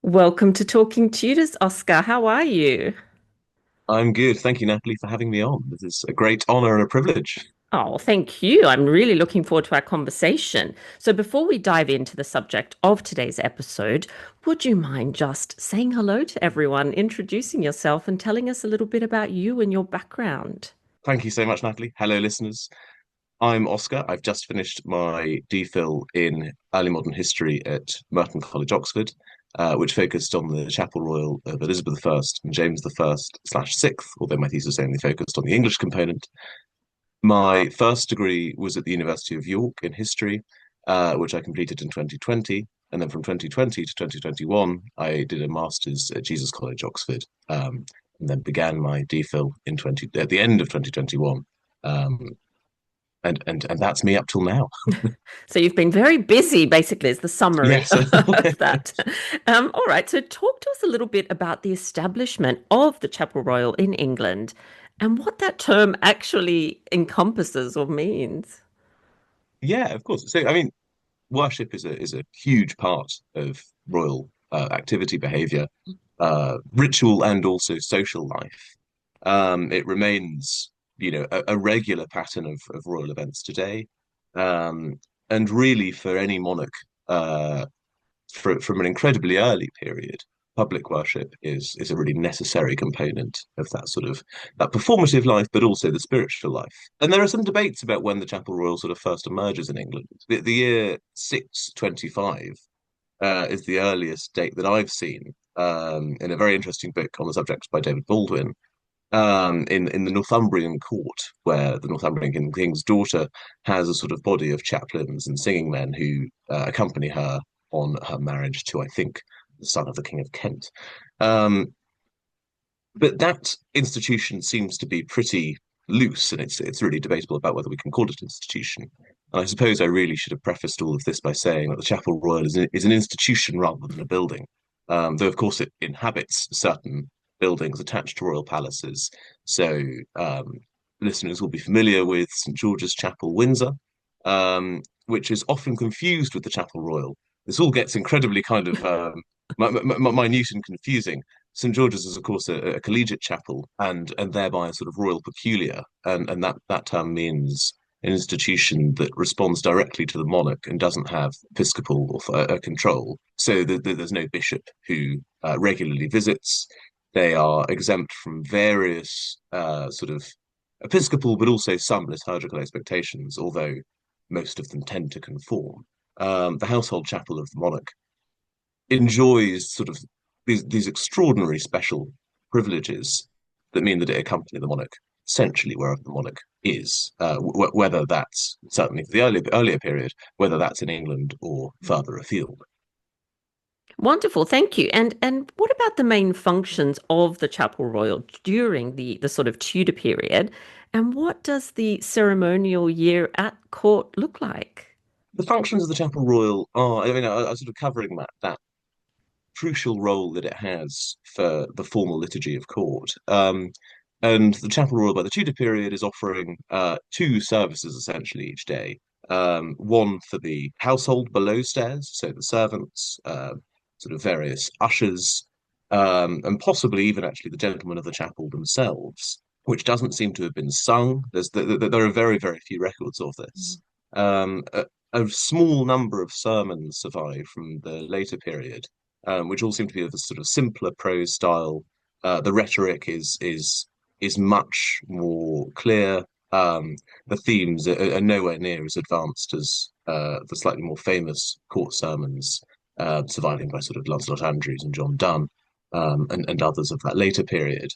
Welcome to Talking Tudors, Oscar. How are you? I'm good. Thank you, Natalie, for having me on. This is a great honor and a privilege. Oh, thank you. I'm really looking forward to our conversation. So, before we dive into the subject of today's episode, would you mind just saying hello to everyone, introducing yourself, and telling us a little bit about you and your background? Thank you so much, Natalie. Hello, listeners. I'm Oscar. I've just finished my DPhil in early modern history at Merton College, Oxford, which focused on the Chapel Royal of Elizabeth I and James I/6, although my thesis only focused on the English component. My first degree was at the University of York in history, which I completed in 2020. And then from 2020 to 2021, I did a master's at Jesus College, Oxford, and then began my DPhil at the end of 2021. Um, and that's me up till now. So, you've been very busy, basically, is the summary Yes. of that. All right. So, talk to us a little bit about the establishment of the Chapel Royal in England and what that term actually encompasses or means. Yeah, of course. So, I mean, worship is a huge part of royal activity, behavior, ritual, and also social life. It remains, a regular pattern of royal events today. Um, and really, for any monarch, uh, from an incredibly early period, public worship is a really necessary component of that sort of that performative life, but also the spiritual life. And there are some debates about when the Chapel Royal sort of first emerges in England. The year 625 is the earliest date that I've seen in a very interesting book on the subject by David Baldwin. In the Northumbrian court, where the Northumbrian king's daughter has a sort of body of chaplains and singing men who accompany her on her marriage to, I think, the son of the King of Kent. Um, but that institution seems to be pretty loose, and it's really debatable about whether we can call it an institution. And I suppose I really should have prefaced all of this by saying that the Chapel Royal is an institution rather than a building, though of course it inhabits certain buildings attached to royal palaces. So listeners will be familiar with St George's Chapel, Windsor, which is often confused with the Chapel Royal. This all gets incredibly kind of minute and confusing. St George's is, of course, a collegiate chapel and thereby a sort of royal peculiar, and that term means an institution that responds directly to the monarch and doesn't have episcopal control. So there's no bishop who regularly visits. They are exempt from various sort of episcopal, but also some liturgical expectations, although most of them tend to conform. The household chapel of the monarch enjoys sort of these extraordinary special privileges that mean that it accompany the monarch essentially wherever the monarch is, whether that's certainly for the earlier period, whether that's in England or further afield. Wonderful, thank you. And what about the main functions of the Chapel Royal during the sort of Tudor period? And what does the ceremonial year at court look like? The functions of the Chapel Royal are, I mean, are sort of covering that crucial role that it has for the formal liturgy of court. And the Chapel Royal by the Tudor period is offering two services essentially each day. One for the household below stairs, so the servants, sort of various ushers, and possibly even actually the gentlemen of the chapel themselves, which doesn't seem to have been sung. There are very, very few records of this. A small number of sermons survive from the later period, which all seem to be of a sort of simpler prose style. The rhetoric is much more clear. The themes are nowhere near as advanced as the slightly more famous court sermons, surviving by sort of Lancelot Andrewes and John Donne, and others of that later period.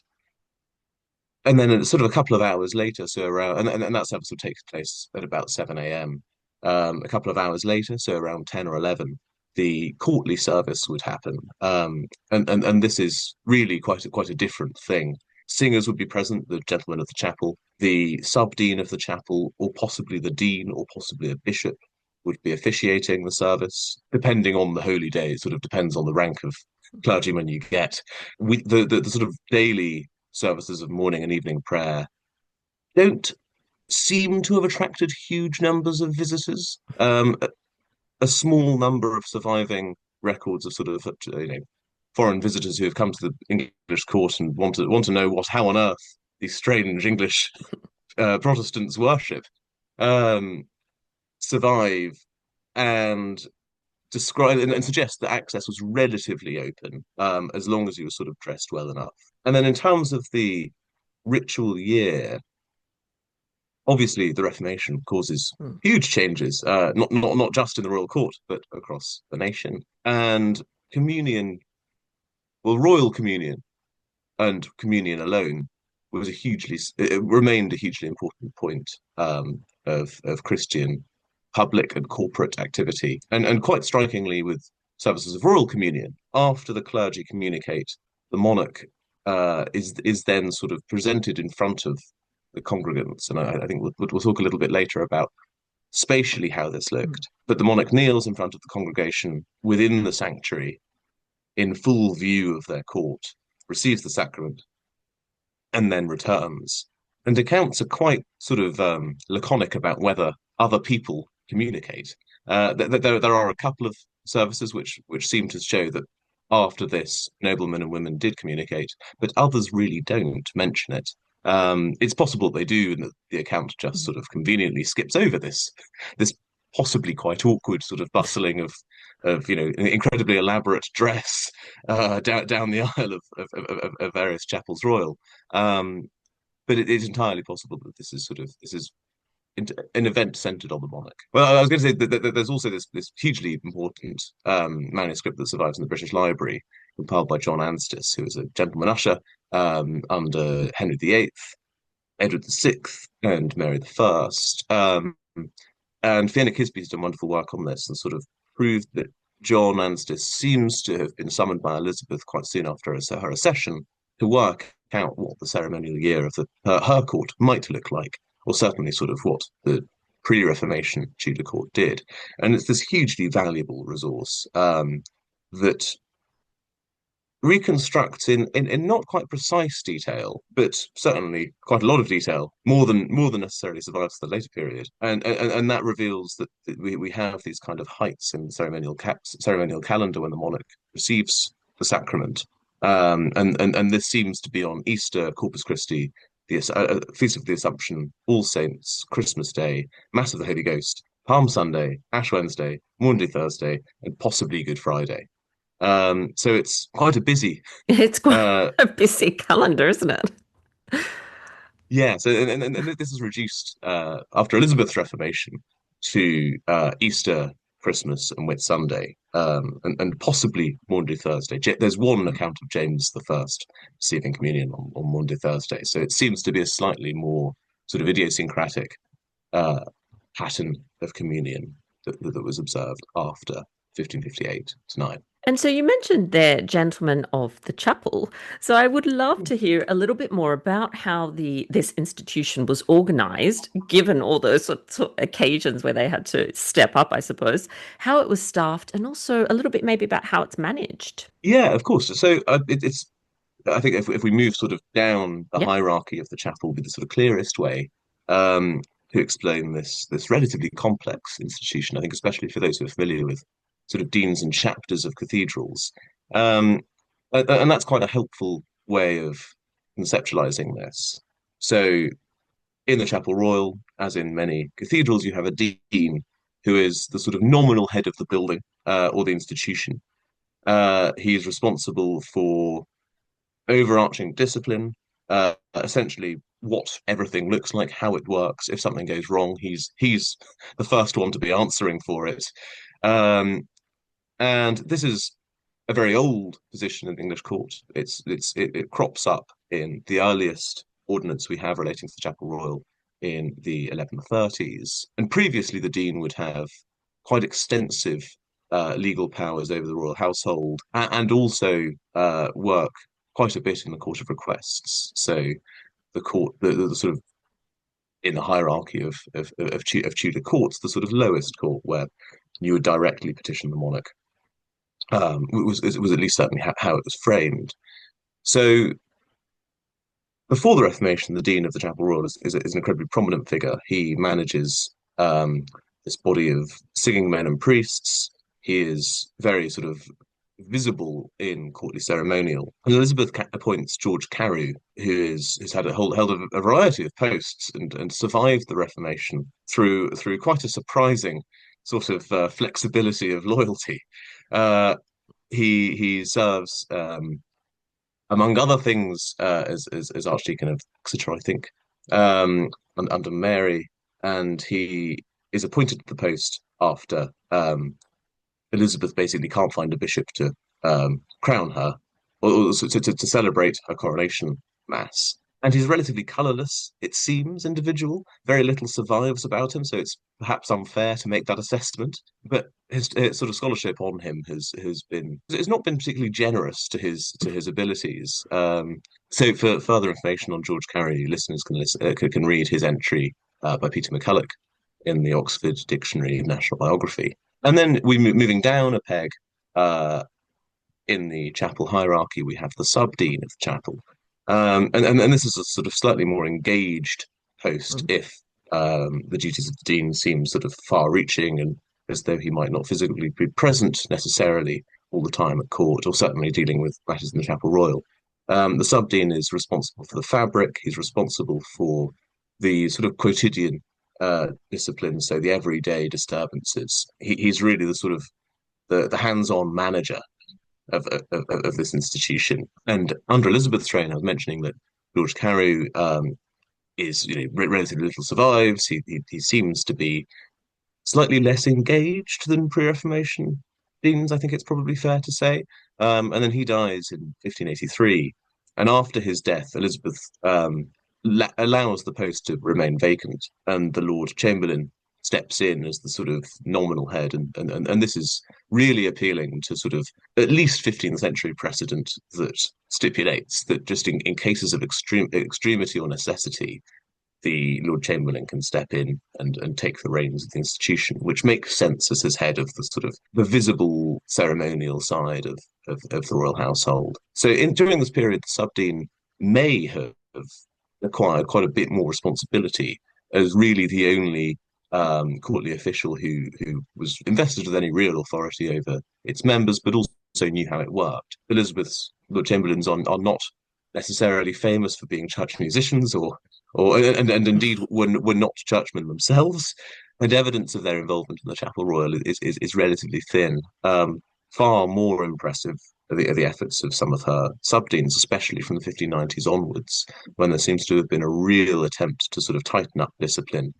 And then sort of a couple of hours later, so around, and that service would take place at about 7 a.m. A couple of hours later, so around 10 or 11, the courtly service would happen. And this is really quite a different thing. Singers would be present, the gentlemen of the chapel, the sub-dean of the chapel, or possibly the dean, or possibly a bishop would be officiating the service, depending on the holy day. It sort of depends on the rank of clergyman you get. The sort of daily services of morning and evening prayer don't seem to have attracted huge numbers of visitors. A small number of surviving records of sort of, foreign visitors who have come to the English court and want to know how on earth these strange English Protestants worship, um, survive and describe and suggest that access was relatively open, as long as you were sort of dressed well enough. And then in terms of the ritual year, obviously the Reformation causes Mm. huge changes, not just in the royal court, but across the nation. And communion, well, royal communion and communion alone was it remained a hugely important point, of Christian public and corporate activity. And quite strikingly, with services of royal communion, after the clergy communicate, the monarch is then sort of presented in front of the congregants. And I think we'll talk a little bit later about spatially how this Mm. looked. But the monarch kneels in front of the congregation within the sanctuary in full view of their court, receives the sacrament, and then returns. And accounts are quite sort of laconic about whether other people communicate. There are a couple of services which seem to show that after this, noblemen and women did communicate, but others really don't mention it. It's possible they do, and that the account just sort of conveniently skips over this possibly quite awkward sort of bustling of incredibly elaborate dress down the aisle of various chapels royal. Um, but it is entirely possible that this is an event centered on the monarch. Well, I was going to say that there's also this hugely important manuscript that survives in the British Library, compiled by John Anstice, who was a gentleman usher under Henry VIII, Edward VI, and Mary I. And Fiona Kisby's done wonderful work on this and sort of proved that John Anstice seems to have been summoned by Elizabeth quite soon after her accession to work out what the ceremonial year of her court might look like, or certainly sort of what the pre-Reformation Tudor court did. And it's this hugely valuable resource that reconstructs in not quite precise detail, but certainly quite a lot of detail, more than necessarily survives the later period, and that reveals that we have these kind of heights in the ceremonial calendar when the monarch receives the sacrament, and this seems to be on Easter, Corpus Christi, the Feast of the Assumption, All Saints, Christmas Day, Mass of the Holy Ghost, Palm Sunday, Ash Wednesday, Maundy Thursday, and possibly Good Friday. So it's quite a busy, It's quite uh, a busy calendar, isn't it? yeah. So and this is reduced after Elizabeth's Reformation to Easter, Christmas, and Whit Sunday, and possibly Maundy Thursday. There's one account of James the First receiving communion on Maundy Thursday, so it seems to be a slightly more sort of idiosyncratic uh, pattern of communion that was observed after 1558 to 9. And so you mentioned there, gentlemen of the chapel. So I would love to hear a little bit more about how this institution was organized, given all those sorts of occasions where they had to step up, I suppose, how it was staffed, and also a little bit maybe about how it's managed. Yeah, of course. So it's I think if we move sort of down the Yep. hierarchy of the chapel, would be the sort of clearest way um, to explain this relatively complex institution. I think especially for those who are familiar with sort of deans and chapters of cathedrals, um, and that's quite a helpful way of conceptualizing this. So in the Chapel Royal, as in many cathedrals, you have a dean who is the sort of nominal head of the building or the institution. He is responsible for overarching discipline, essentially what everything looks like, how it works. If something goes wrong, he's the first one to be answering for it. Um, and this is a very old position in English court. It crops up in the earliest ordinance we have relating to the Chapel Royal in the 1130s. And previously, the dean would have quite extensive legal powers over the royal household and also work quite a bit in the Court of Requests. So the court, the sort of in the hierarchy of Tudor courts, the sort of lowest court where you would directly petition the monarch, was at least certainly how it was framed. So before the Reformation, the Dean of the Chapel Royal is an incredibly prominent figure. He manages this body of singing men and priests. He is very sort of visible in courtly ceremonial. And Elizabeth appoints George Carew, who's held a variety of posts and survived the Reformation through quite a surprising sort of flexibility of loyalty. Uh, he serves, among other things, as Archdeacon of Exeter, I think, under Mary, and he is appointed to the post after Elizabeth basically can't find a bishop to crown her or to celebrate her coronation mass. And he's relatively colourless, it seems, individual. Very little survives about him, so it's perhaps unfair to make that assessment. But his sort of scholarship on him has been it's not been particularly generous to his abilities. So for further information on George Carey, listeners can read his entry by Peter McCulloch in the Oxford Dictionary of National Biography. And then moving down a peg uh, in the chapel hierarchy, we have the subdean of the chapel. And this is a sort of slightly more engaged post Mm. if the duties of the dean seem sort of far-reaching and as though he might not physically be present necessarily all the time at court, or certainly dealing with matters in the Chapel Royal. The subdean is responsible for the fabric. He's responsible for the sort of quotidian disciplines, so the everyday disturbances. He's really the sort of the hands-on manager of this institution. And under Elizabeth's reign, I was mentioning that George Carew is relatively little survives. He seems to be slightly less engaged than pre-Reformation deans, I think it's probably fair to say. And then he dies in 1583. And after his death, Elizabeth allows the post to remain vacant, and the Lord Chamberlain steps in as the sort of nominal head. And this is really appealing to sort of at least 15th century precedent that stipulates that just in cases of extremity or necessity, the Lord Chamberlain can step in and take the reins of the institution, which makes sense as his head of the sort of the visible ceremonial side of the royal household. So during this period, the subdean may have acquired quite a bit more responsibility as really the only courtly official who was invested with any real authority over its members, but also knew how it worked. Elizabeth's Lord Chamberlains are not necessarily famous for being church musicians and indeed were not churchmen themselves, and evidence of their involvement in the Chapel Royal is relatively thin. Far more impressive are the efforts of some of her subdeans, especially from the 1590s onwards, when there seems to have been a real attempt to sort of tighten up discipline,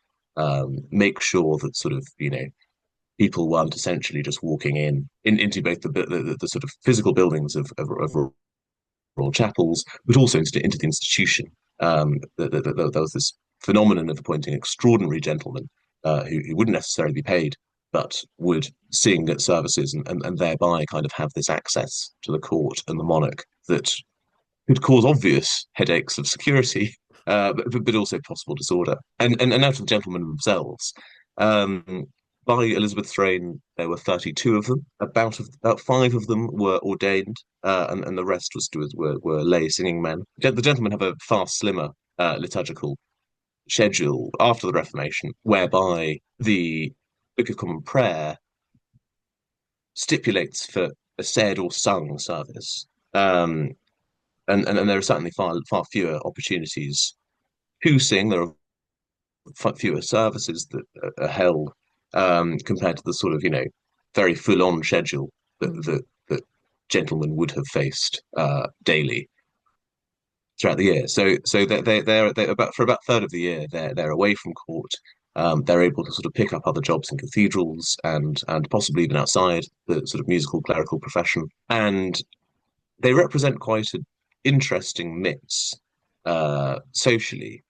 make sure that sort of people weren't essentially just walking into both the sort of physical buildings of royal chapels, but also into the institution. There was this phenomenon of appointing extraordinary gentlemen who wouldn't necessarily be paid, but would sing at services and thereby kind of have this access to the court and the monarch that could cause obvious headaches of security, but also possible disorder. And out of the gentlemen themselves, um, by Elizabeth's reign, there were 32 of them. About five of them were ordained, and the rest were lay singing men. The gentlemen have a far slimmer liturgical schedule after the Reformation, whereby the Book of Common Prayer stipulates for a said or sung service. And there are certainly far fewer opportunities to sing. There are far fewer services that are held compared to the sort of very full-on schedule that gentlemen would have faced daily throughout the year. So they're about for about a third of the year they're away from court. They're able to sort of pick up other jobs in cathedrals and possibly even outside the sort of musical clerical profession. And they represent quite an interesting mix socially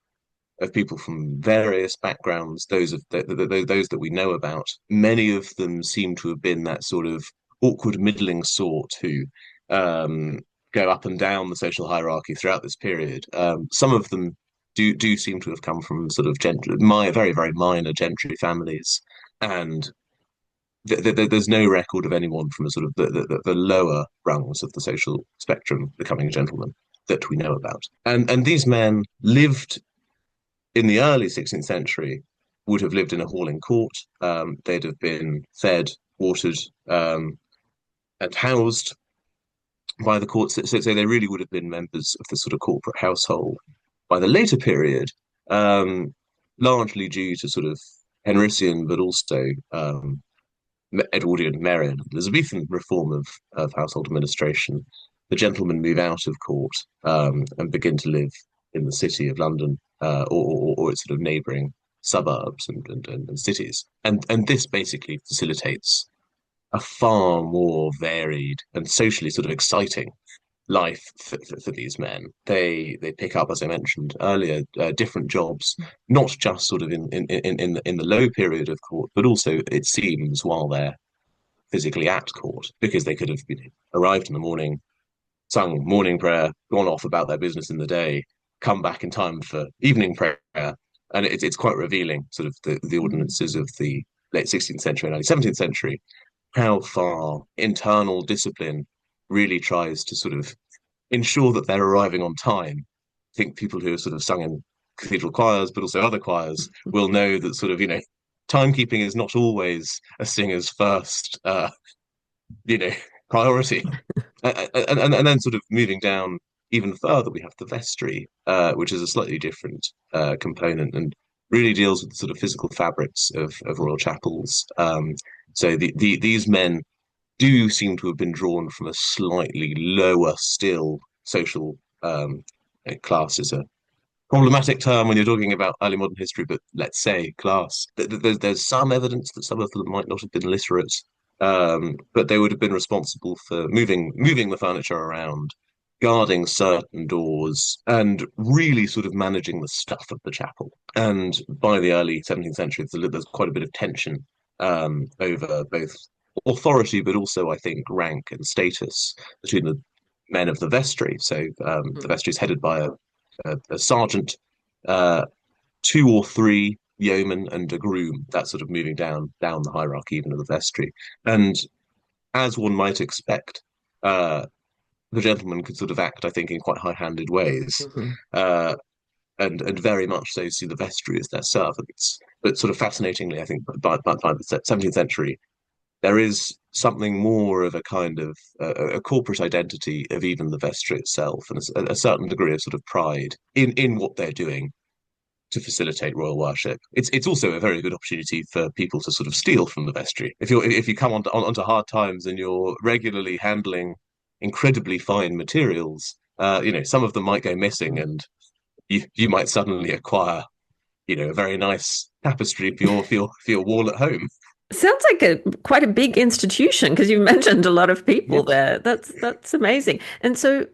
of people from various backgrounds, those that we know about. Many of them seem to have been that sort of awkward middling sort who um, go up and down the social hierarchy throughout this period. Some of them do seem to have come from sort of very very minor gentry families, and there's no record of anyone from a sort of the lower rungs of the social spectrum becoming a gentleman that we know about. And these men lived in the early 16th century, would have lived in a hall in court. They'd have been fed, watered, and housed by the courts. So they really would have been members of the sort of corporate household by the later period, um, largely due to sort of Henrician, but also Edwardian, Marian, Elizabethan reform of household administration. The gentlemen move out of court and begin to live in the city of London or its sort of neighbouring suburbs and cities. And this basically facilitates a far more varied and socially sort of exciting life for these men. They pick up, as I mentioned earlier, different jobs, not just sort of in the low period of court, but also it seems while they're physically at court, because they could have arrived in the morning, sung morning prayer, gone off about their business in the day, come back in time for evening prayer, and it's quite revealing, sort of the ordinances of the late 16th century and early 17th century, how far internal discipline really tries to sort of ensure that they're arriving on time. I think people who have sort of sung in cathedral choirs, but also other choirs, will know that sort of, timekeeping is not always a singer's first, you know, priority. And then sort of moving down even further, we have the vestry, which is a slightly different component and really deals with the sort of physical fabrics of royal chapels. So these men do seem to have been drawn from a slightly lower still social class is a problematic term when you're talking about early modern history, but let's say class. There's some evidence that some of them might not have been literate, but they would have been responsible for moving the furniture around, guarding certain doors, and really sort of managing the stuff of the chapel. And by the early 17th century, there's quite a bit of tension over both authority, but also, I think, rank and status between the men of the vestry. So the vestry is headed by a sergeant, uh, two or three yeomen, and a groom. That's sort of moving down the hierarchy even of the vestry. And as one might expect, the gentleman could sort of act, I think, in quite high-handed ways, Mhm. uh, and very much so see the vestry as their servants. But sort of fascinatingly, I think by the 17th century, there is something more of a kind of a corporate identity of even the vestry itself, and a certain degree of sort of pride in what they're doing to facilitate royal worship. It's also a very good opportunity for people to sort of steal from the vestry. If you come onto hard times and you're regularly handling incredibly fine materials, some of them might go missing, and you might suddenly acquire, a very nice tapestry for your wall at home. Sounds like a quite a big institution because you mentioned a lot of people Yes. there. That's amazing. And so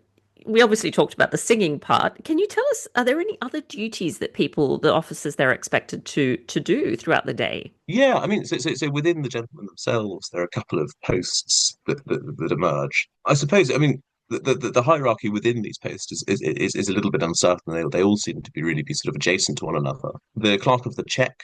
we obviously talked about the singing part. Can you tell us, are there any other duties that people, the officers, they're expected to do throughout the day? Yeah, I mean, so within the gentlemen themselves, there are a couple of posts that emerge. I suppose, I mean, the hierarchy within these posts is a little bit uncertain. They all seem to be sort of adjacent to one another. The clerk of the check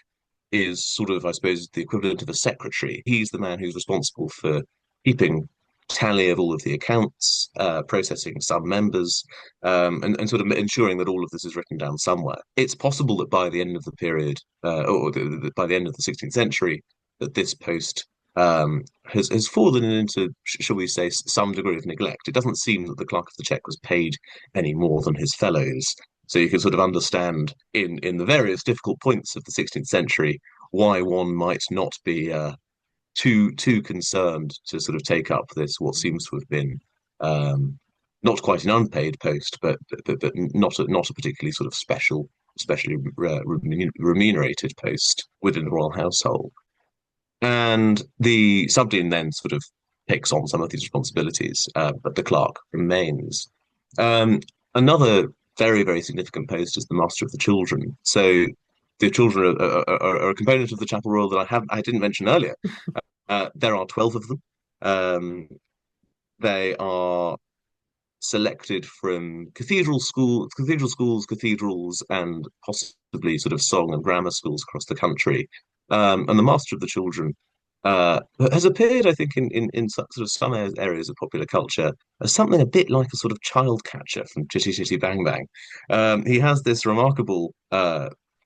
is sort of, I suppose, the equivalent of a secretary. He's the man who's responsible for keeping tally of all of the accounts, processing some members, and sort of ensuring that all of this is written down somewhere. It's possible that by the end of the period, by the end of the 16th century, that this post has fallen into, shall we say, some degree of neglect. It doesn't seem that the clerk of the check was paid any more than his fellows. So you can sort of understand in the various difficult points of the 16th century why one might not be too concerned to sort of take up this what seems to have been um, not quite an unpaid post, but not a particularly sort of especially remunerated post within the royal household. And the subdean then sort of takes on some of these responsibilities, but the clerk remains. Um, Another very, very significant post is the master of the children. So the children are a component of the Chapel Royal that I didn't mention earlier. There are 12 of them. Um, they are selected from cathedrals, and possibly sort of song and grammar schools across the country. And the Master of the Children has appeared, I think, in sort of some areas of popular culture as something a bit like a sort of child catcher from Chitty Chitty Bang Bang. He has this remarkable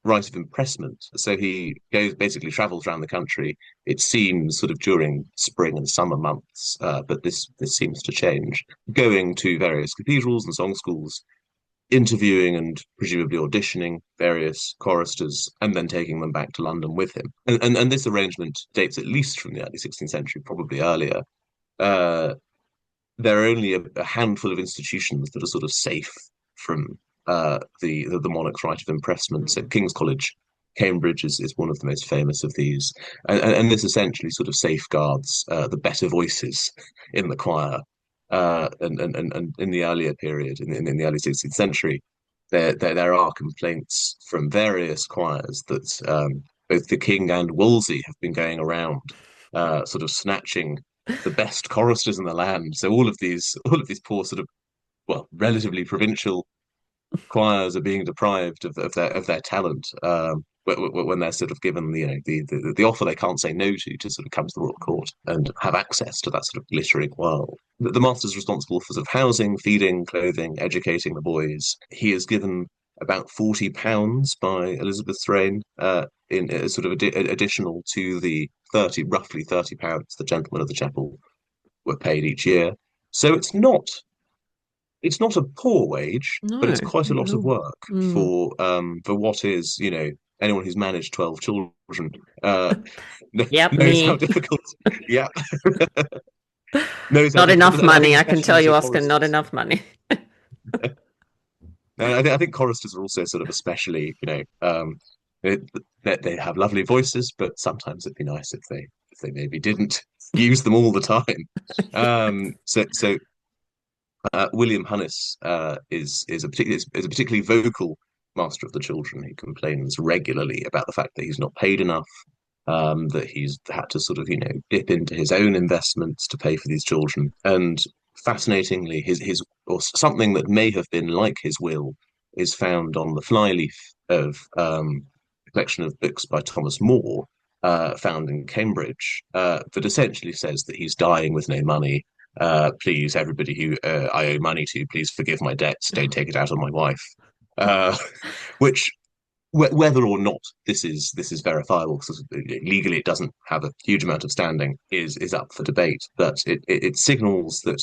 right of impressment. So he goes basically travels around the country. It seems sort of during spring and summer months, but this seems to change. Going to various cathedrals and song schools, interviewing and presumably auditioning various choristers, and then taking them back to London with him. And this arrangement dates at least from the early 16th century, probably earlier. Uh, there are only a handful of institutions that are sort of safe from the monarch's right of impressment. So King's College, Cambridge is one of the most famous of these, and this essentially sort of safeguards the better voices in the choir. And in the earlier period, in the early 16th century, there are complaints from various choirs that both the king and Wolsey have been going around, sort of snatching the best choristers in the land. So all of these poor sort of, well, relatively provincial choirs are being deprived of their talent, when they're sort of given the offer they can't say no to sort of come to the royal court and have access to that sort of glittering world. The master's responsible for sort of housing, feeding, clothing, educating the boys. He is given about £40 by Elizabeth's reign, in sort of additional to the roughly £30 the gentlemen of the chapel were paid each year. So it's not a poor wage, but it's No, quite a lot of no. work Mm. for what is, anyone who's managed 12 children uh, Yep, knows how me. difficult. Yeah, knows how Not difficult. enough And I think money, I can tell especially you, so Oscar, not choristers. enough money. And I think choristers are also sort of especially, they, they have lovely voices, but sometimes it'd be nice if they maybe didn't use them all the time. So William Hunnis is a particularly vocal master of the children. He complains regularly about the fact that he's not paid enough, that he's had to sort of dip into his own investments to pay for these children. And fascinatingly, his or something that may have been like his will is found on the flyleaf of a collection of books by Thomas More, found in Cambridge, that essentially says that he's dying with no money. Please, everybody who I owe money to, please forgive my debts. Don't take it out on my wife. Uh, which, whether or not this is verifiable, because legally it doesn't have a huge amount of standing, is up for debate. But it signals that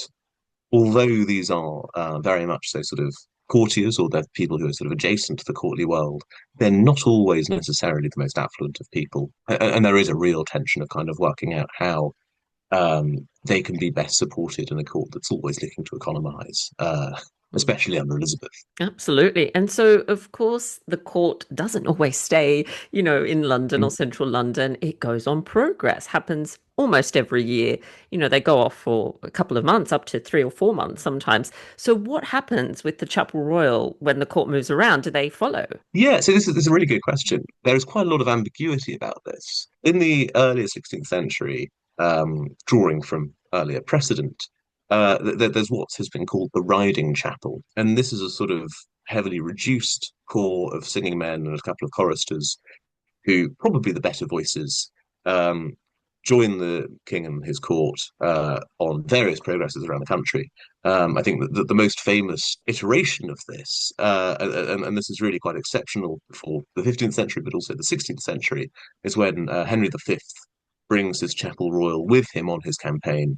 although these are very much so sort of courtiers, or they're people who are sort of adjacent to the courtly world, they're not always necessarily the most affluent of people, and there is a real tension of kind of working out how they can be best supported in a court that's always looking to economize, especially under Elizabeth. Absolutely. And so, of course, the court doesn't always stay, in London or Mm. central London. It goes on progress, happens almost every year. They go off for a couple of months, up to 3 or 4 months sometimes. So, what happens with the Chapel Royal when the court moves around? Do they follow? Yeah, so this is a really good question. There is quite a lot of ambiguity about this. In the earlier 16th century, drawing from earlier precedent, there's what has been called the riding chapel. And this is a sort of heavily reduced corps of singing men and a couple of choristers who, probably the better voices, um, join the king and his court on various progresses around the country. I think that the most famous iteration of this, and this is really quite exceptional for the 15th century, but also the 16th century, is when Henry V brings his Chapel Royal with him on his campaign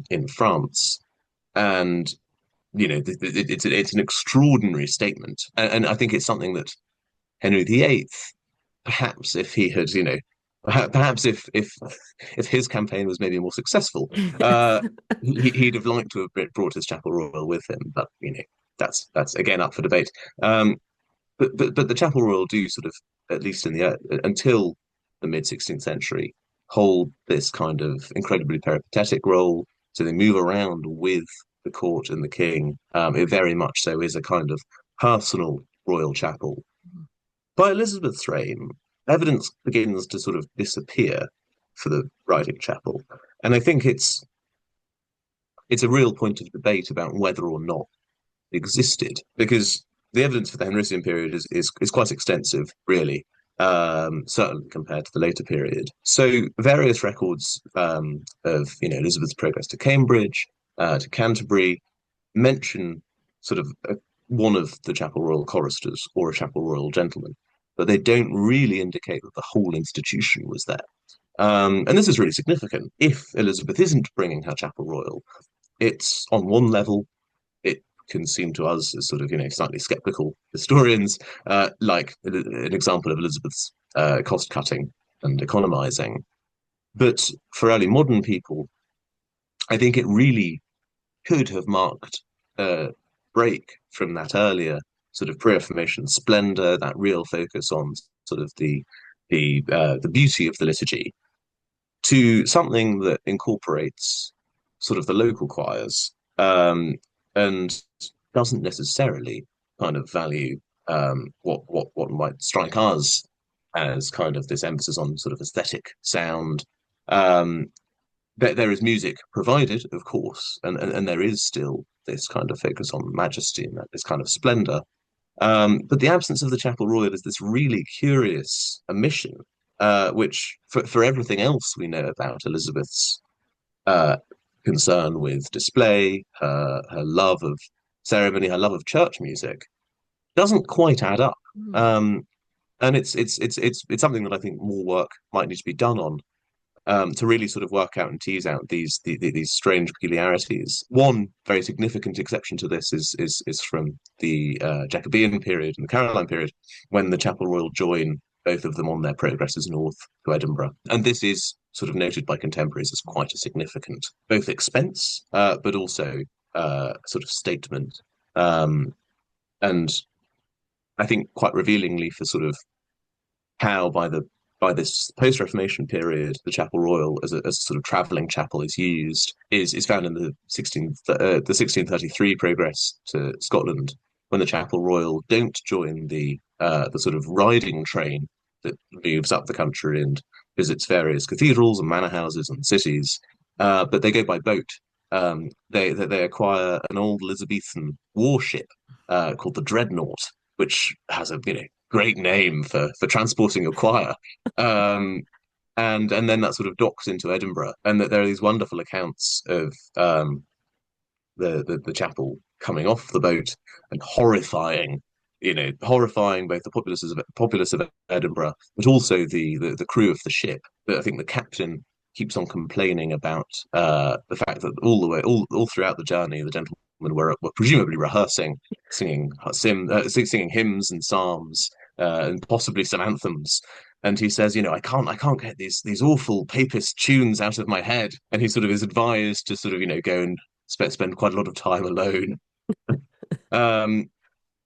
in France. And it's an extraordinary statement, and I think it's something that Henry VIII, perhaps if he had, perhaps if his campaign was maybe more successful, Yes. he'd have liked to have brought his Chapel Royal with him. But that's again up for debate. But the Chapel Royal do sort of, at least in the until the mid 16th century, hold this kind of incredibly peripatetic role. So they move around with the court and the king. It very much so is a kind of personal royal chapel. By Elizabeth's reign, evidence begins to sort of disappear for the riding chapel, and I think it's a real point of debate about whether or not it existed, because the evidence for the Henrician period is quite extensive, really, certainly compared to the later period. So various records of Elizabeth's progress to Cambridge, to Canterbury, mention sort of one of the Chapel Royal choristers or a Chapel Royal gentleman. but they don't really indicate that the whole institution was there. And this is really significant. If Elizabeth isn't bringing her Chapel Royal, it's on one level, it can seem to us as sort of, slightly skeptical historians, like an example of Elizabeth's cost cutting and economizing. But for early modern people, I think it really could have marked a break from that earlier sort of pre-Reformation splendor, that real focus on sort of the beauty of the liturgy, to something that incorporates sort of the local choirs, and doesn't necessarily kind of value what might strike us as kind of this emphasis on sort of aesthetic sound. Um, there is music provided, of course, and there is still this kind of focus on majesty and this kind of splendor. But the absence of the Chapel Royal is this really curious omission, which, for everything else we know about Elizabeth's uh, concern with display, her love of ceremony, her love of church music, doesn't quite add up. Mm. Um, and it's something that I think more work might need to be done on, to really sort of work out and tease out these strange peculiarities. One very significant exception to this is from the Jacobean period and the Caroline period, when the Chapel Royal join both of them on their progresses north to Edinburgh, and this is sort of noted by contemporaries as quite a significant both expense, but also sort of statement, um, and I think quite revealingly for sort of how by this post-Reformation period, the Chapel Royal as a sort of travelling chapel is used is found in the 1633 progress to Scotland, when the Chapel Royal don't join the sort of riding train that moves up the country and visits various cathedrals and manor houses and cities, but they go by boat. They acquire an old Elizabethan warship called the Dreadnought, which has a great name for transporting a choir. Um, and then that sort of docks into Edinburgh, and that there are these wonderful accounts of the chapel coming off the boat and horrifying both the populace of Edinburgh, but also the crew of the ship. But I think the captain keeps on complaining about the fact that all throughout the journey, the gentlemen were presumably rehearsing, singing hymns and psalms, and possibly some anthems. And he says, I can't get these awful papist tunes out of my head. And he sort of is advised to sort of, go and spend quite a lot of time alone. Um,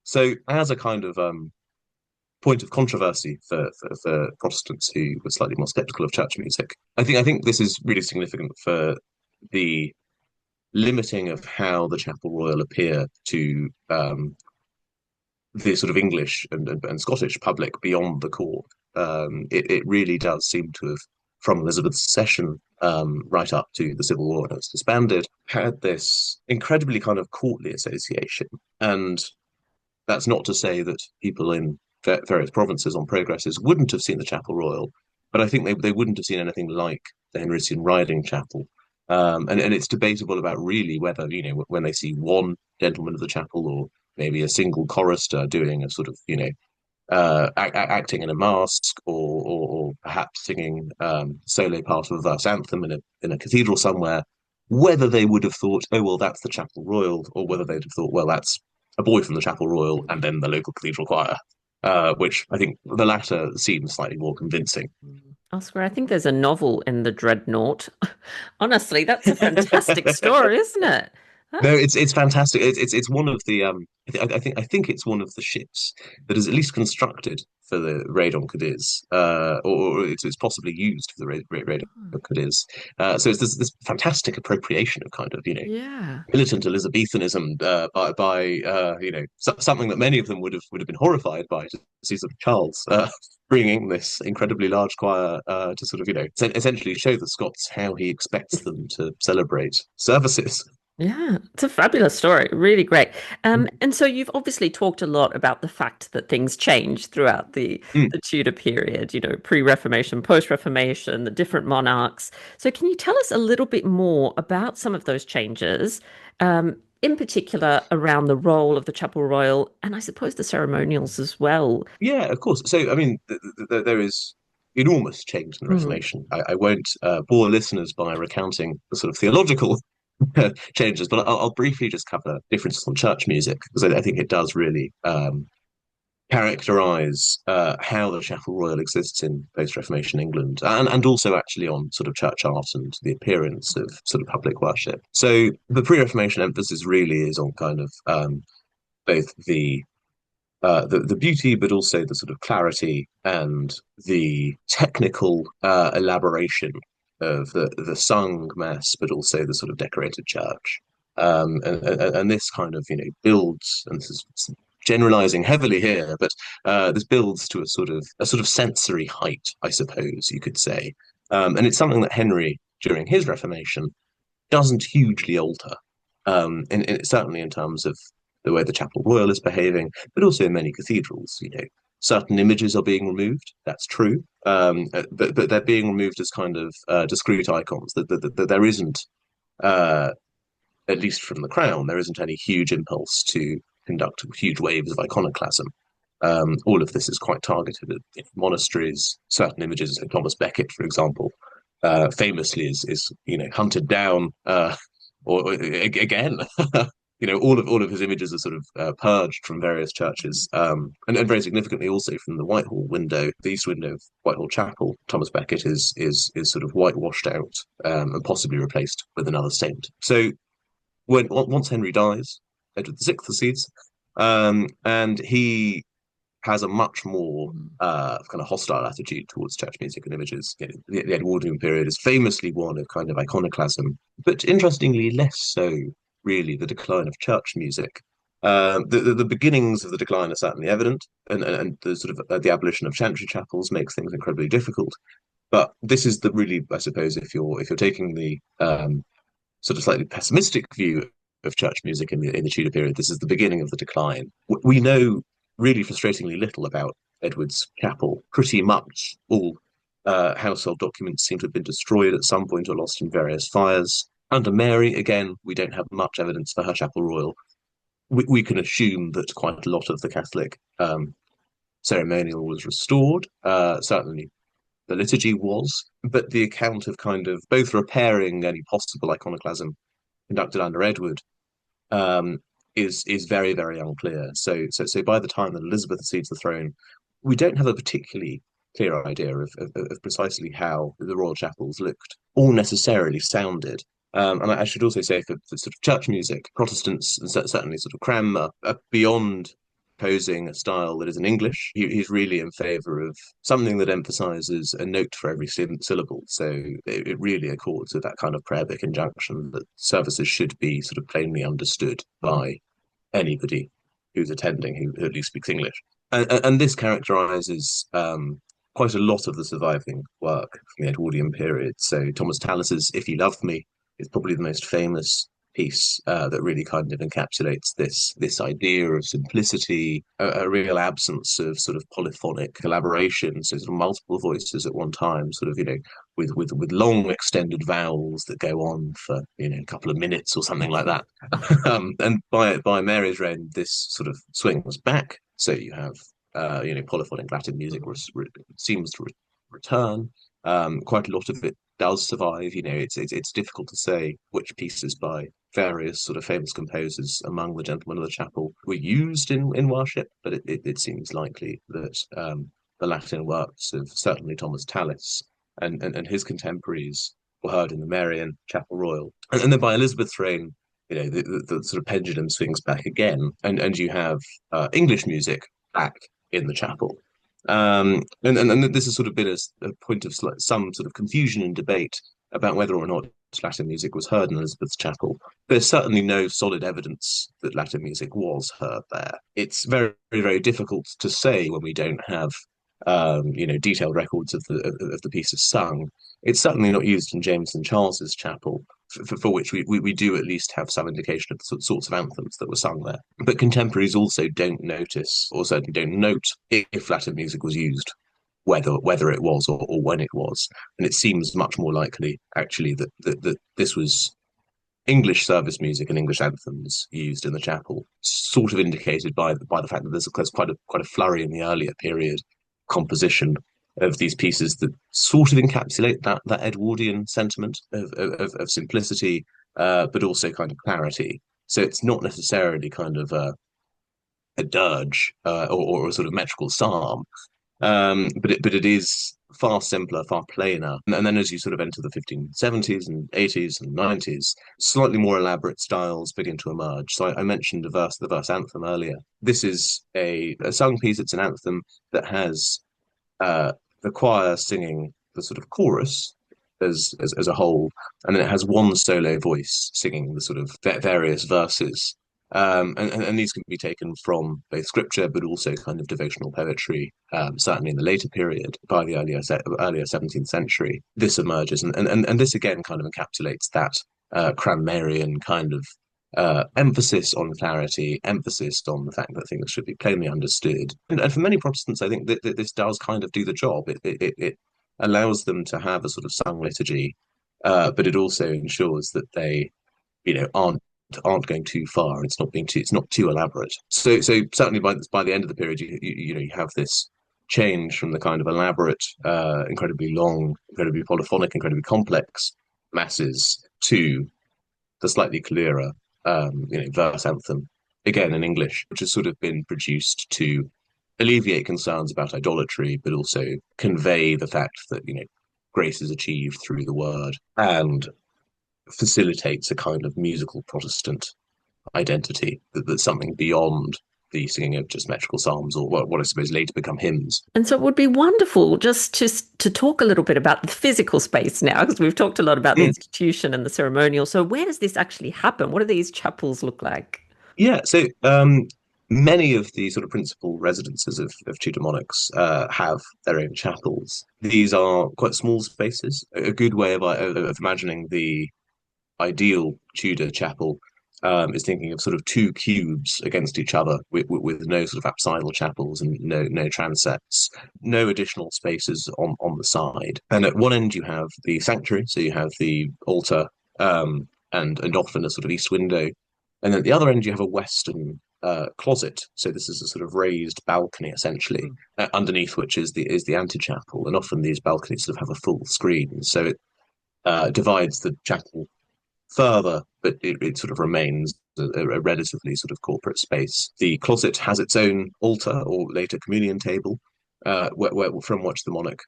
so as a kind of point of controversy for Protestants who were slightly more skeptical of church music, I think this is really significant for the limiting of how the Chapel Royal appear to the sort of English and Scottish public beyond the court. It really does seem to have, from Elizabeth's session right up to the Civil War when it was disbanded, had this incredibly kind of courtly association. And that's not to say that people in various provinces on progresses wouldn't have seen the Chapel Royal, but I think they wouldn't have seen anything like the Henrysian riding chapel. And it's debatable about really whether, when they see one gentleman of the chapel or maybe a single chorister doing a sort of, acting in a mask, or perhaps singing solo part of a verse anthem in a cathedral somewhere, whether they would have thought, oh, well, that's the Chapel Royal, or whether they'd have thought, well, that's a boy from the Chapel Royal and then the local cathedral choir, which I think the latter seems slightly more convincing. Oscar, I think there's a novel in the Dreadnought. Honestly, that's a fantastic story, isn't it? No, That's it's fantastic. It's one of the I think it's one of the ships that is at least constructed for the raid on Cadiz, or it's possibly used for the raid on Cadiz. So it's this fantastic appropriation of kind of yeah. militant Elizabethanism, by something that many of them would have been horrified by, to see sort of Charles bringing this incredibly large choir to sort of essentially show the Scots how he expects them to celebrate services. Yeah, it's a fabulous story. Really great. And so you've obviously talked a lot about the fact that things change throughout Mm. the Tudor period, pre-Reformation, post-Reformation, the different monarchs. So can you tell us a little bit more about some of those changes? in particular around the role of the Chapel Royal and I suppose the ceremonials as well. Yeah, of course. So, I mean, there is enormous change in the Mm. Reformation. I won't bore listeners by recounting the sort of theological changes, but I'll briefly just cover differences on church music because I think it does really characterize how the Chapel Royal exists in post-Reformation England, and also actually on sort of church art and the appearance of sort of public worship. So the pre-Reformation emphasis really is on kind of both the beauty, but also the sort of clarity and the technical elaboration of the sung mass, but also the sort of decorated church. And this kind of builds, and this is generalizing heavily here, but this builds to a sort of sensory height, I suppose you could say. And it's something that Henry, during his Reformation, doesn't hugely alter, certainly in terms of the way the Chapel Royal is behaving, but also in many cathedrals. Certain images are being removed. That's true, but they're being removed as kind of discrete icons. That there isn't, uh, at least from the crown, there isn't any huge impulse to conduct huge waves of iconoclasm. All of this is quite targeted at monasteries. Certain images, like Thomas Becket, for example, famously is hunted down, or again, all of his images are sort of purged from various churches, and very significantly also from the Whitehall window, the east window of Whitehall Chapel. Thomas Becket is sort of whitewashed out, and possibly replaced with another saint. So once Henry dies, Edward VI succeeds, and he has a much more kind of hostile attitude towards church music and images. The Edwardian period is famously one of kind of iconoclasm, but interestingly, less so, really, the decline of church music. The beginnings of the decline are certainly evident, and the sort of the abolition of chantry chapels makes things incredibly difficult. But this is the really, I suppose, if you're taking the sort of slightly pessimistic view of church music in the Tudor period, this is the beginning of the decline. We know really frustratingly little about Edward's chapel. Pretty much all household documents seem to have been destroyed at some point or lost in various fires. Under Mary, again, we don't have much evidence for her chapel royal. We can assume that quite a lot of the Catholic ceremonial was restored. Certainly the liturgy was, but the account of kind of both repairing any possible iconoclasm conducted under Edward um, is very, very unclear. So by the time that Elizabeth accedes the throne, we don't have a particularly clear idea of precisely how the royal chapels looked or necessarily sounded. And I should also say for sort of church music, Protestants, and certainly sort of Cranmer, are beyond posing a style that is in English. He's really in favour of something that emphasises a note for every syllable. So it really accords with that kind of prayer book injunction that services should be sort of plainly understood by anybody who's attending who at least speaks English. And this characterises quite a lot of the surviving work from the Edwardian period. So Thomas Tallis's "If You Love Me" is probably the most famous piece that really kind of encapsulates this idea of simplicity, a real absence of sort of polyphonic collaboration, so sort of multiple voices at one time, sort of with long extended vowels that go on for a couple of minutes or something like that. And by Mary's reign, this sort of swings back. So you have polyphonic Latin music seems to return. Quite a lot of it does survive. It's difficult to say which pieces by various sort of famous composers among the gentlemen of the chapel were used in worship, but it seems likely that the Latin works of certainly Thomas Tallis and his contemporaries were heard in the Marian Chapel Royal. And then by Elizabeth's reign, the sort of pendulum swings back again, and you have English music back in the chapel. And this has sort of been a point of some sort of confusion and debate about whether or not Latin music was heard in Elizabeth's chapel. There's certainly no solid evidence that Latin music was heard there. It's very, very difficult to say when we don't have, detailed records of the pieces sung. It's certainly not used in James and Charles's chapel, for which we do at least have some indication of the sorts of anthems that were sung there. But contemporaries also don't notice, or certainly don't note, if Latin music was used, whether it was or when it was. And it seems much more likely, actually, that this was English service music and English anthems used in the chapel, sort of indicated by the fact that there's quite a flurry in the earlier period composition of these pieces that sort of encapsulate that Edwardian sentiment of simplicity, but also kind of clarity. So it's not necessarily kind of a dirge or a sort of metrical psalm, but it is far simpler, far plainer. And then as you sort of enter the 1570s and 80s and 90s, slightly more elaborate styles begin to emerge. So I mentioned the verse anthem earlier. This is a sung piece. It's an anthem that has the choir singing the sort of chorus as a whole, and then it has one solo voice singing the sort of various verses. And these can be taken from both scripture, but also kind of devotional poetry. Certainly in the later period, by the earlier 17th century, this emerges, and this again kind of encapsulates that Cranmerian kind of emphasis on clarity, emphasis on the fact that things should be plainly understood. And for many Protestants, I think that this does kind of do the job. It allows them to have a sort of sung liturgy, but it also ensures that they, aren't going too far. It's not too elaborate. So certainly by the end of the period, you have this change from the kind of elaborate, incredibly long, incredibly polyphonic, incredibly complex masses to the slightly clearer, verse anthem, again in English, which has sort of been produced to alleviate concerns about idolatry, but also convey the fact that, grace is achieved through the word and facilitates a kind of musical Protestant identity, that's something beyond the singing of just metrical psalms or what I suppose later become hymns. And so it would be wonderful just to talk a little bit about the physical space now, because we've talked a lot about the Mm. institution and the ceremonial. So where does this actually happen? What do these chapels look like? Yeah, so many of the sort of principal residences of Tudor monarchs have their own chapels. These are quite small spaces. A good way of imagining the ideal Tudor chapel is thinking of sort of two cubes against each other with no sort of apsidal chapels and no transepts, no additional spaces on the side. And at one end you have the sanctuary, so you have the altar and often a sort of east window. And then at the other end you have a western closet. So this is a sort of raised balcony essentially, underneath which is the antechapel. And often these balconies sort of have a full screen. So it divides the chapel further, but it sort of remains a relatively sort of corporate space. The closet has its own altar or later communion table, from which the monarch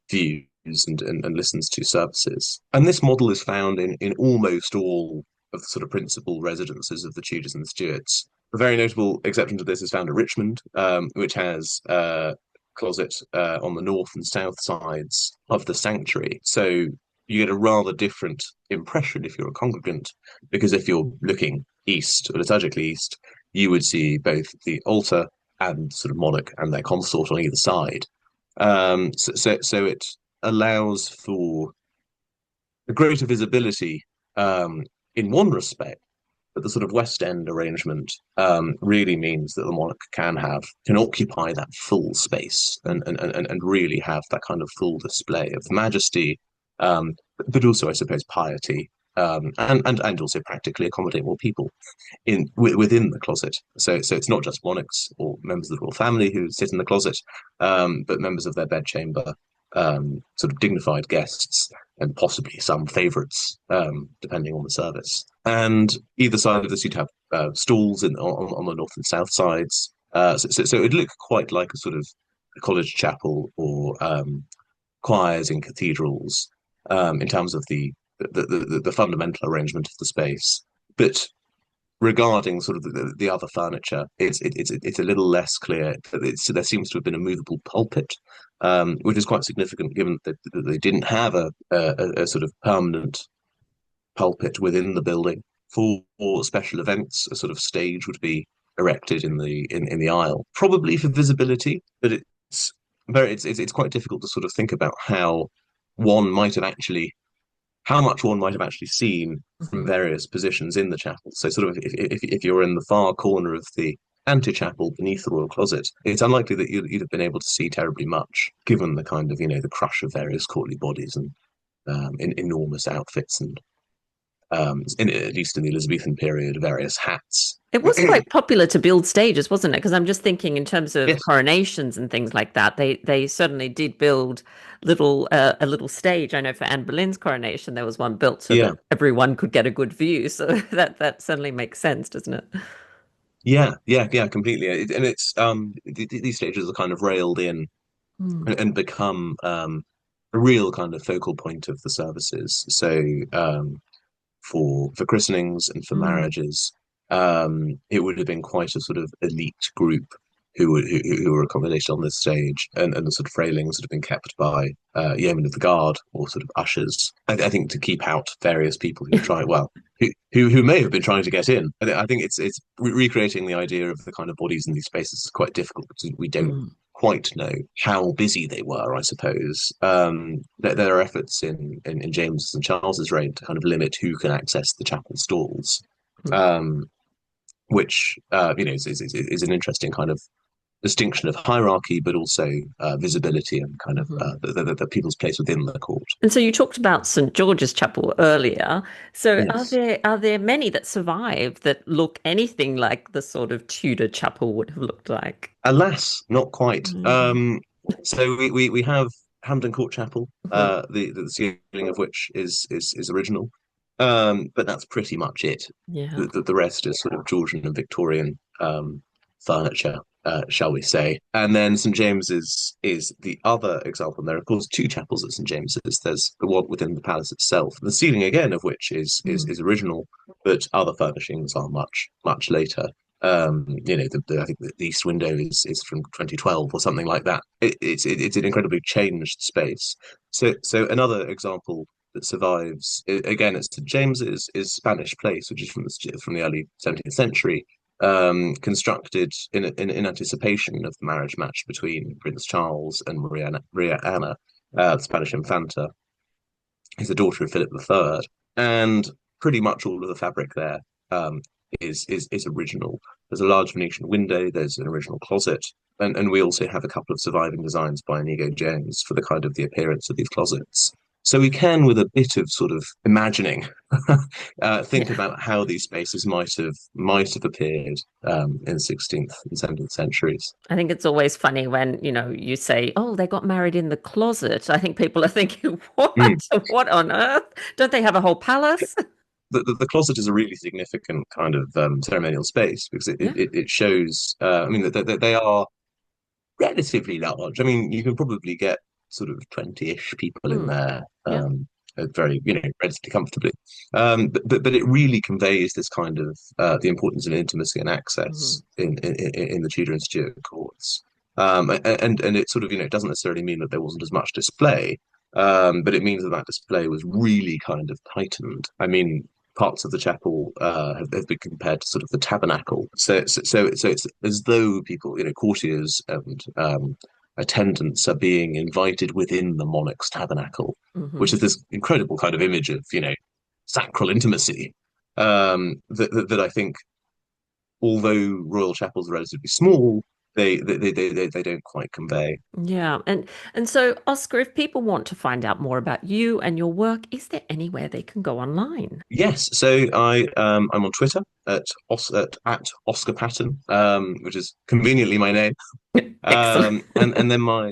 views and listens to services. And this model is found in almost all of the sort of principal residences of the Tudors and the Stuarts. A very notable exception to this is found at Richmond, which has closet on the north and south sides of the sanctuary. So you get a rather different impression if you're a congregant, because if you're looking east or liturgically east, you would see both the altar and sort of monarch and their consort on either side. So it allows for a greater visibility in one respect, but the sort of West End arrangement really means that the monarch can occupy that full space and really have that kind of full display of majesty, but also, I suppose, piety, and also practically accommodate more people within the closet. So it's not just monarchs or members of the royal family who sit in the closet, but members of their bedchamber, sort of dignified guests, and possibly some favourites, depending on the service. And either side of this, you'd have stalls on the north and south sides. So it'd look quite like a sort of a college chapel or choirs in cathedrals, in terms of the fundamental arrangement of the space. But regarding sort of the other furniture, it's a little less clear. There seems to have been a movable pulpit, which is quite significant given that they didn't have a sort of permanent pulpit within the building. For special events, a sort of stage would be erected in the aisle, probably for visibility, but it's quite difficult to sort of think about one might have actually how much one might have actually seen from various positions in the chapel. So, sort of, if you're in the far corner of the antechapel beneath the royal closet, it's unlikely that you'd have been able to see terribly much, given the kind of the crush of various courtly bodies and enormous outfits and at least in the Elizabethan period, various hats. It was quite popular to build stages, wasn't it? Because I'm just thinking in terms of Yes, coronations and things like that. They certainly did build a little stage. I know for Anne Boleyn's coronation, there was one built so that yeah, everyone could get a good view. So that certainly makes sense, doesn't it? yeah, completely. And it's these stages are kind of railed in Mm, and become a real kind of focal point of the services. So for christenings and for mm, marriages, it would have been quite a sort of elite group who were accommodated on this stage, and the sort of railings would have been kept by yeomen of the guard or sort of ushers. I think to keep out various people who try well. Who may have been trying to get in. I think it's recreating the idea of the kind of bodies in these spaces is quite difficult because we don't mm, quite know how busy they were, I suppose. There are efforts in James's and Charles's reign to kind of limit who can access the chapel stalls, mm. um, which is an interesting kind of distinction of hierarchy, but also visibility and kind of Mhm. the people's place within the court. And so you talked about St. George's Chapel earlier. So Yes. are there many that survive that look anything like the sort of Tudor chapel would have looked like? Alas, not quite. Mm. So we have Hampton Court Chapel, Mhm. the ceiling of which is original, but that's pretty much it. Yeah. The rest is sort of Georgian and Victorian furniture, shall we say? And then St James's is the other example. And there are, of course, two chapels at St James's. There's the one within the palace itself, the ceiling again of which Mm. is original, but other furnishings are much later. I think the east window is from 2012 or something like that. It's an incredibly changed space. So another example that survives again at St James's is Spanish Place, which is from the early 17th century, constructed in anticipation of the marriage match between Prince Charles and Maria Anna, the Spanish Infanta, who's the daughter of Philip III, and pretty much all of the fabric there um, is original. There's a large Venetian window. There's an original closet, and we also have a couple of surviving designs by Inigo Jones for the kind of the appearance of these closets. So we can, with a bit of sort of imagining, think Yeah. about how these spaces might have appeared in the 16th and 17th centuries. I think it's always funny when, you say, "Oh, they got married in the closet." I think people are thinking, Mm. "What? What on earth? Don't they have a whole palace?" The closet is a really significant kind of ceremonial space because Yeah. it shows. I mean, they are relatively large. I mean, you can probably get sort of 20-ish people in Mm. there, Yeah. very, relatively comfortably. But it really conveys this kind of the importance of intimacy and Mhm. access in the Tudor and Stuart courts. And it sort of, it doesn't necessarily mean that there wasn't as much display, but it means that that display was really kind of tightened. I mean, parts of the chapel have been compared to sort of the tabernacle. So it's as though people, courtiers and attendants are being invited within the monarch's tabernacle, which Mhm. is this incredible kind of image of, sacral intimacy that I think, although royal chapels are relatively small, they don't quite convey. Yeah. And so, Oscar, if people want to find out more about you and your work, is there anywhere they can go online? Yes, so I'm on Twitter at Oscar Patton, which is conveniently my name. Excellent. And then my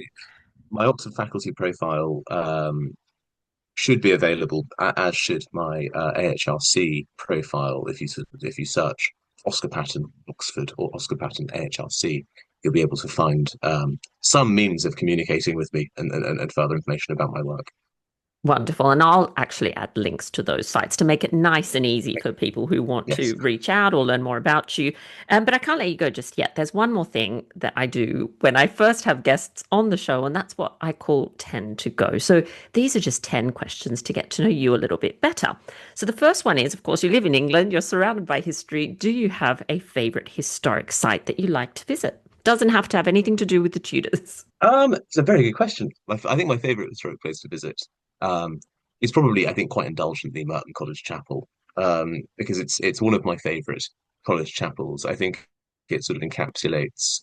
Oxford faculty profile should be available, as should my AHRC profile. If you search Oscar Patton Oxford or Oscar Patton AHRC, you'll be able to find some means of communicating with me and further information about my work. Wonderful. And I'll actually add links to those sites to make it nice and easy for people who want Yes, to reach out or learn more about you. But I can't let you go just yet. There's one more thing that I do when I first have guests on the show, and that's what I call 10 to go. So these are just 10 questions to get to know you a little bit better. So the first one is, of course, you live in England, you're surrounded by history. Do you have a favorite historic site that you like to visit? Doesn't have to have anything to do with the Tudors. it's a very good question. I think my favorite historic place to visit um, is probably, I think, quite indulgently Merton College Chapel, because it's one of my favorite college chapels. I think it sort of encapsulates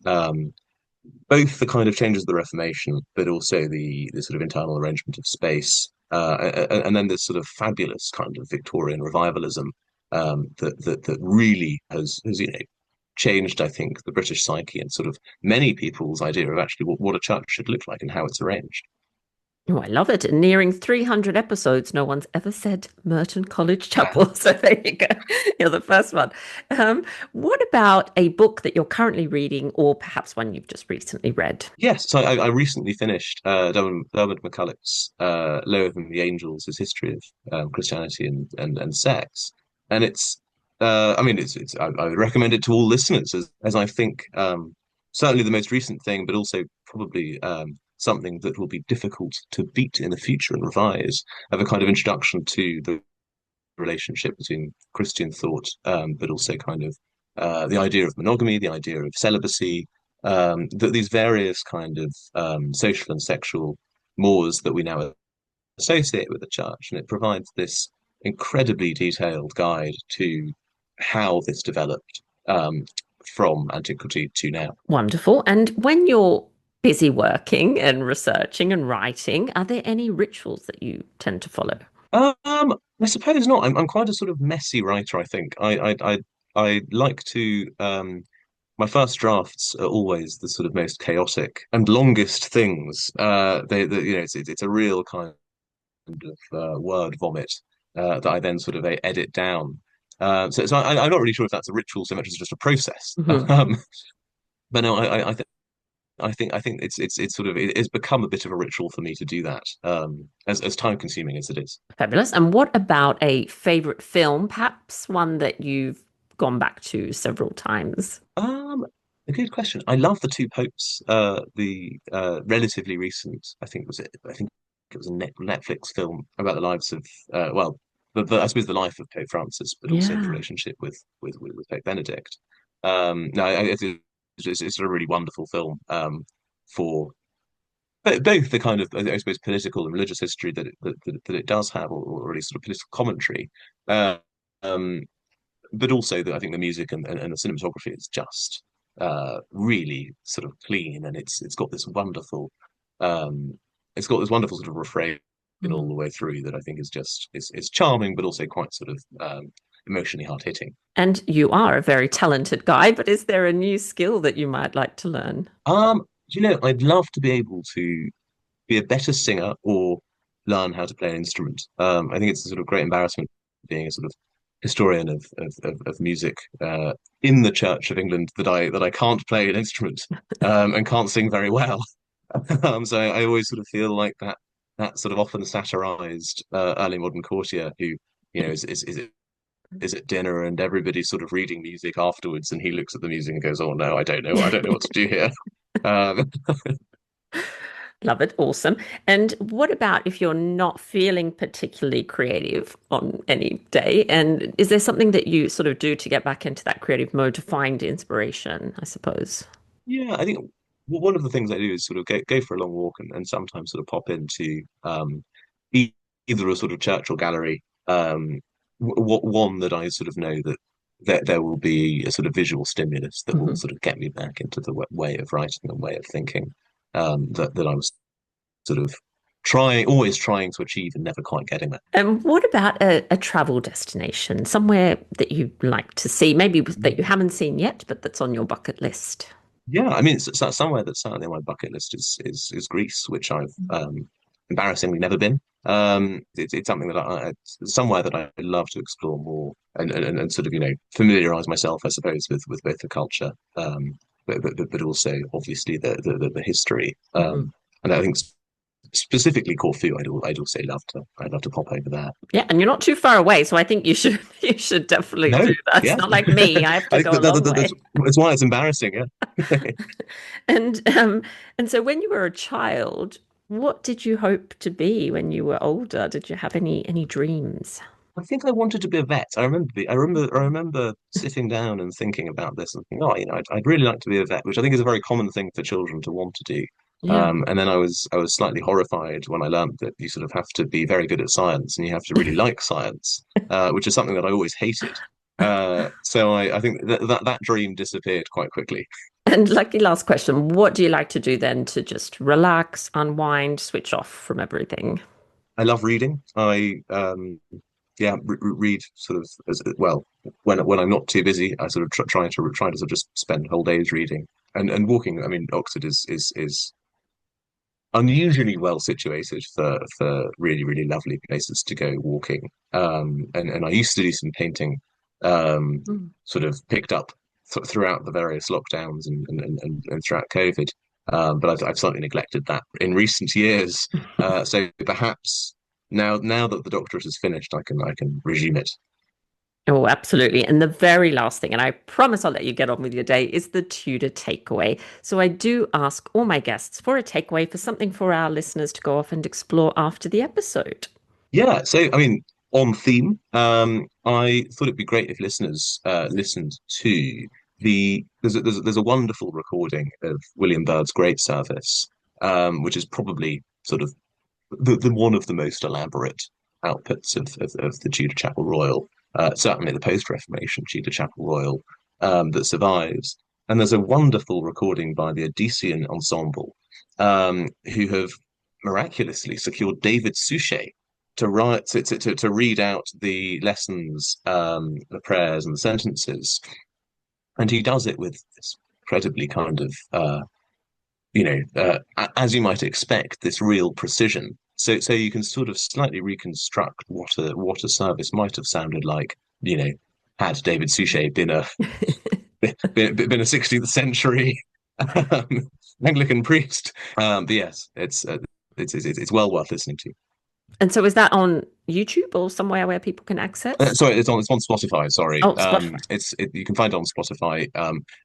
both the kind of changes of the Reformation, but also the sort of internal arrangement of space. And then this sort of fabulous kind of Victorian revivalism that really has changed, I think, the British psyche and sort of many people's idea of actually what a church should look like and how it's arranged. Oh, I love it. Nearing 300 episodes, no one's ever said Merton College Chapel. So there you go. You're the first one. What about a book that you're currently reading, or perhaps one you've just recently read? Yes, so I recently finished Dermot McCulloch's Lower Than the Angels, his history of Christianity and sex, and I mean I would recommend it to all listeners as I think certainly the most recent thing, but also probably something that will be difficult to beat in the future and revise of a kind of introduction to the relationship between Christian thought, but also kind of the idea of monogamy, the idea of celibacy, that these various kind of social and sexual mores that we now associate with the church. And it provides this incredibly detailed guide to how this developed from antiquity to now. Wonderful. And when you're busy working and researching and writing, are there any rituals that you tend to follow? I suppose not. I'm quite a sort of messy writer, I think. I like to my first drafts are always the sort of most chaotic and longest things. It's a real kind of word vomit that I then sort of edit down. I'm not really sure if that's a ritual so much as just a process. Mhm. But no, I think it's sort of it's become a bit of a ritual for me to do that, as time consuming as it is. Fabulous. And what about a favorite film, perhaps one that you've gone back to several times? A good question. I love the two popes. The relatively recent, I think it was a Netflix film about the lives of, I suppose the life of Pope Francis, but also his Yeah. relationship with Pope Benedict. No, it's a really wonderful film. For both the kind of, I suppose, political and religious history that it does have, or really sort of political commentary. Uh, um, but also I think the music and the cinematography is just really sort of clean, and it's got this wonderful um, sort of refrain all Mm. the way through that I think is charming, but also quite sort of emotionally hard hitting. And you are a very talented guy, but is there a new skill that you might like to learn? I'd love to be able to be a better singer or learn how to play an instrument. I think it's a sort of great embarrassment being a sort of historian of music in the Church of England that I can't play an instrument and can't sing very well. So I always sort of feel like that sort of often satirized early modern courtier who is at dinner and everybody's sort of reading music afterwards, and he looks at the music and goes, "Oh no, I don't know what to do here." Um, Love it. Awesome. And what about if you're not feeling particularly creative on any day? And is there something that you sort of do to get back into that creative mode to find inspiration, I suppose? Yeah, I think one of the things I do is sort of go for a long walk and sometimes sort of pop into e either a sort of church or gallery. What one that I sort of know that there will be a sort of visual stimulus that will Mhm. sort of get me back into the way of writing and way of thinking that I was sort of always trying to achieve and never quite getting there. And what about a travel destination, somewhere that you'd like to see, maybe that you haven't seen yet, but that's on your bucket list? Yeah, I mean, it's somewhere that's certainly on my bucket list is Greece, which I've embarrassingly never been. It's something that somewhere that I love to explore more and sort of familiarize myself, I suppose, with both the culture, but also obviously the history. Mhm. And I think specifically Corfu, I'd also I'd love to pop over there. Yeah, and you're not too far away, so I think you should you should definitely No, do that. It's yeah, not like me; I have to I think go a long way. that's why it's embarrassing. Yeah. And so when you were a child, what did you hope to be when you were older? Did you have any dreams? I think I wanted to be a vet. I remember sitting down and thinking about this and thinking, oh, I'd really like to be a vet, which I think is a very common thing for children to want to do. Yeah. And then I was slightly horrified when I learned that you sort of have to be very good at science and you have to really like science, which is something that I always hated. So I think that dream disappeared quite quickly. And lucky last question, what do you like to do then to just relax, unwind, switch off from everything? I love reading. Yeah, read sort of as well when I'm not too busy. I sort of try to sort of just spend whole days reading and walking. I mean, Oxford is unusually well situated for really really lovely places to go walking. And I used to do some painting, Mm. sort of picked up throughout the various lockdowns and throughout COVID. But I've slightly neglected that in recent years. So perhaps now that the doctorate is finished, I can resume it. Oh, absolutely. And the very last thing, and I promise I'll let you get on with your day, is the Tudor takeaway. So I do ask all my guests for a takeaway for something for our listeners to go off and explore after the episode. Yeah, so I mean, on theme, I thought it'd be great if listeners listened to there's a wonderful recording of William Byrd's Great Service, which is probably sort of the one of the most elaborate outputs of the Tudor Chapel Royal, certainly the post-Reformation Tudor Chapel Royal, that survives. And there's a wonderful recording by the Odyssean Ensemble, who have miraculously secured David Suchet to write to read out the lessons, the prayers and the sentences, and he does it with this incredibly kind of as you might expect, this real precision. So you can sort of slightly reconstruct what a service might have sounded like, you know, had David Suchet been a 16th century Anglican priest. But yes, it's well worth listening to. And so is that on YouTube or somewhere where people can access? Sorry, it's on Spotify. Sorry, Oh, Spotify. you can find it on Spotify,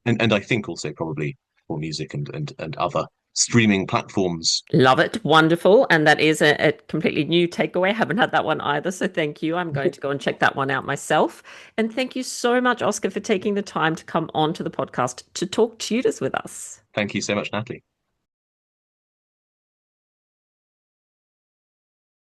and I think also probably for music and other streaming platforms. Love it. Wonderful. And that is a completely new takeaway. Haven't had that one either. So thank you. I'm going to go and check that one out myself. And thank you so much, Oscar, for taking the time to come on to the podcast to talk Tudors with us. Thank you so much, Natalie.